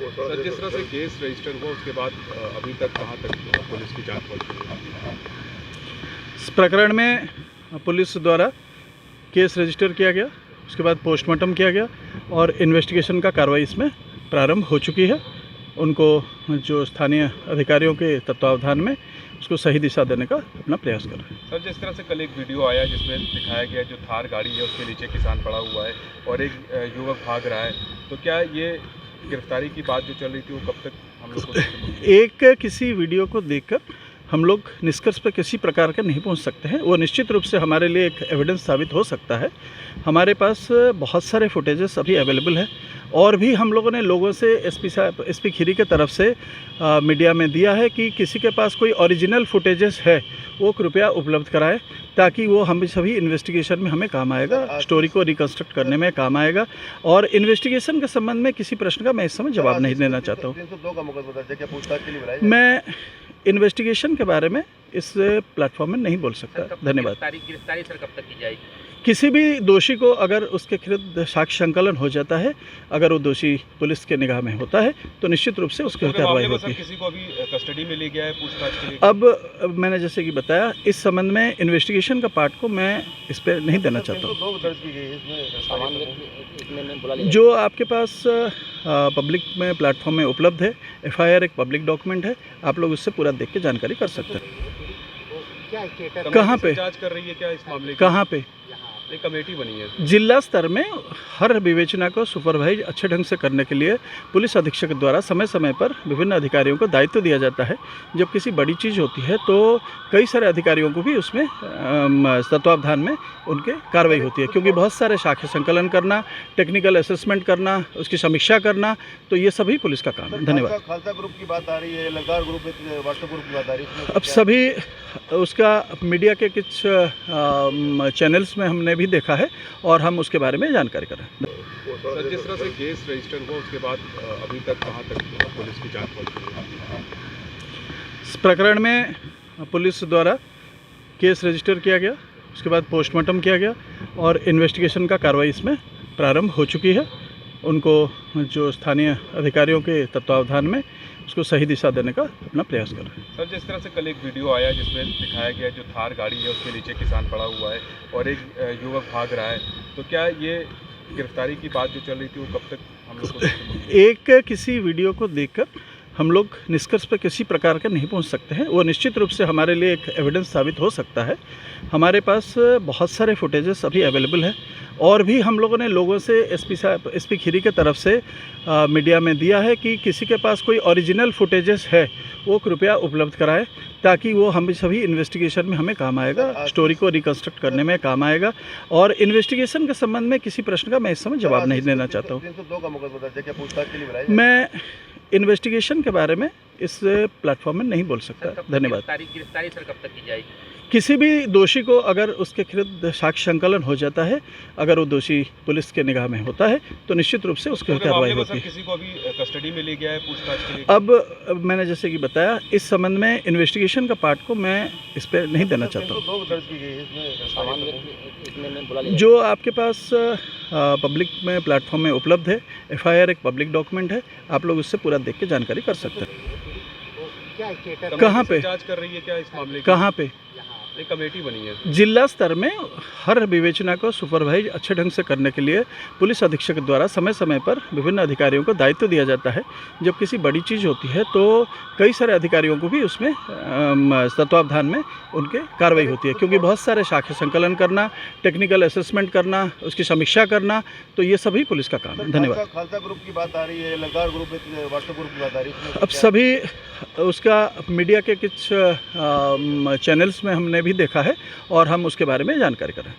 Sir, जिस तरह से केस रजिस्टर हुआ उसके बाद अभी तक कहाँ तक पुलिस की जांच पहुंच रही है? इस प्रकरण में पुलिस द्वारा केस रजिस्टर किया गया, उसके बाद पोस्टमार्टम किया गया और इन्वेस्टिगेशन का कार्रवाई इसमें प्रारंभ हो चुकी है। उनको जो स्थानीय अधिकारियों के तत्वावधान में उसको सही दिशा देने का अपना प्रयास कर रहे हैं। सर, जिस तरह से कल एक वीडियो आया जिसमें दिखाया गया जो थार गाड़ी है उसके नीचे किसान पड़ा हुआ है और एक युवक भाग रहा है, तो क्या ये गिरफ्तारी की बात जो चल रही थी वो कब तक हम लोग को एक किसी वीडियो को देखकर हम लोग निष्कर्ष पर किसी प्रकार के नहीं पहुंच सकते हैं। वो निश्चित रूप से हमारे लिए एक एविडेंस साबित हो सकता है। हमारे पास बहुत सारे फुटेजेस अभी अवेलेबल है और भी हम लोगों ने लोगों से एसपी खीरी के तरफ से मीडिया में दिया है कि किसी के पास कोई ओरिजिनल फुटेजेस है वो कृपया उपलब्ध कराएं, ताकि वो हम सभी इन्वेस्टिगेशन में हमें काम आएगा, स्टोरी को रिकन्स्ट्रक्ट करने में काम आएगा। और इन्वेस्टिगेशन के संबंध में किसी प्रश्न का मैं इस समय जवाब नहीं देना चाहता हूँ। मैं इन्वेस्टिगेशन के बारे में इस प्लेटफॉर्म में नहीं बोल सकता। धन्यवाद। गिरफ्तारी सर कब तक की जाएगी? किसी भी दोषी को अगर उसके खिलाफ साक्ष्य संकलन हो जाता है, अगर वो दोषी पुलिस के निगाह में होता है तो निश्चित रूप से उसकी कार्रवाई होती है। किसी को अभी कस्टडी में ले गया है पूछताछ के लिए? अब मैंने जैसे कि बताया, इस संबंध में इन्वेस्टिगेशन का पार्ट को मैं इस पर नहीं देना चाहता हूँ। जो आपके पास पब्लिक में प्लेटफॉर्म में उपलब्ध है, FIR एक पब्लिक डॉक्यूमेंट है, आप लोग उससे पूरा देख के जानकारी कर सकते हैं। कहाँ पे जांच कर रही है क्या इस मामले की? कहाँ पे? एक कमेटी बनी है जिला स्तर में। हर विवेचना को सुपरवाइज अच्छे ढंग से करने के लिए पुलिस अधीक्षक द्वारा समय समय पर विभिन्न अधिकारियों को दायित्व दिया जाता है। जब किसी बड़ी चीज़ होती है तो कई सारे अधिकारियों को भी उसमें तत्वावधान में उनके कार्रवाई होती है, क्योंकि बहुत सारे साक्ष्य संकलन करना, टेक्निकल असेसमेंट करना, उसकी समीक्षा करना, तो ये सभी पुलिस का काम है। धन्यवाद। खालसा ग्रुप की बात आ रही है, ललकार ग्रुप, व्हाट्सएप ग्रुप की बात आ रही है। अब सभी उसका मीडिया के कुछ चैनल्स में हमने भी देखा है और हम उसके बारे में जानकारी कर रहे हैं। सर, जिस तरह से केस रजिस्टर हुआ उसके बाद अभी तक कहाँ तक पुलिस की जांच पहुंच रही है? इस प्रकरण में पुलिस द्वारा केस रजिस्टर किया गया, उसके बाद पोस्टमार्टम किया गया और इन्वेस्टिगेशन का कार्रवाई इसमें प्रारंभ हो चुकी है। उनको जो स्थानीय अधिकारियों के तत्वावधान में उसको सही दिशा देने का अपना प्रयास कर रहे हैं। सर, जिस तरह से कल एक वीडियो आया जिसमें दिखाया गया जो थार गाड़ी है उसके नीचे किसान पड़ा हुआ है और एक युवक भाग रहा है, तो क्या ये गिरफ्तारी की बात जो चल रही थी वो कब तक हम लोग को एक किसी वीडियो को देखकर हम लोग निष्कर्ष पर किसी प्रकार के नहीं पहुंच सकते हैं। वो निश्चित रूप से हमारे लिए एक एविडेंस साबित हो सकता है। हमारे पास बहुत सारे फुटेजेस अभी अवेलेबल है और भी हम लोगों ने लोगों से एसपी खीरी के तरफ से मीडिया में दिया है कि किसी के पास कोई ओरिजिनल फुटेजेस है वो कृपया उपलब्ध कराएं, ताकि वो हम सभी इन्वेस्टिगेशन में हमें काम आएगा, स्टोरी को रिकन्स्ट्रक्ट करने में काम आएगा। और इन्वेस्टिगेशन के संबंध में किसी प्रश्न का मैं इस समय जवाब नहीं देना चाहता हूँ। मैं इन्वेस्टिगेशन के बारे में इस प्लेटफॉर्म में नहीं बोल सकता। धन्यवाद। गिरफ्तारी सर कब तक की जाएगी? किसी भी दोषी को अगर उसके खिलाफ साक्ष्य संकलन हो जाता है, अगर वो दोषी पुलिस के निगाह में होता है तो निश्चित रूप से उसकी कार्रवाई होती है। किसी को अभी कस्टडी में ले गया है पूछताछ के लिए? अब मैंने जैसे कि बताया, इस संबंध में इन्वेस्टिगेशन का पार्ट को मैं इस पर नहीं देना चाहता हूँ। जो आपके पास पब्लिक में प्लेटफॉर्म में उपलब्ध है, FIR एक पब्लिक डॉक्यूमेंट है, आप लोग उससे पूरा देख के जानकारी कर सकते हैं। कहाँ पे? जांच कर रही है क्या इस मामले की? कहाँ पे? एक कमेटी बनी है जिला स्तर में। हर विवेचना को सुपरवाइज अच्छे ढंग से करने के लिए पुलिस अधीक्षक द्वारा समय समय पर विभिन्न अधिकारियों को दायित्व दिया जाता है। जब किसी बड़ी चीज़ होती है तो कई सारे अधिकारियों को भी उसमें तत्वावधान में उनके कार्रवाई होती है, क्योंकि बहुत सारे साक्ष्य संकलन करना, टेक्निकल असेसमेंट करना, उसकी समीक्षा करना, तो ये सभी पुलिस का काम है। धन्यवाद। खालसा ग्रुप की बात आ रही है, ललकार ग्रुप, व्हाट्सएप ग्रुप की बात आ रही है। अब सभी उसका मीडिया के कुछ चैनल्स में हमने भी देखा है और हम उसके बारे में जानकारी कर रहे हैं।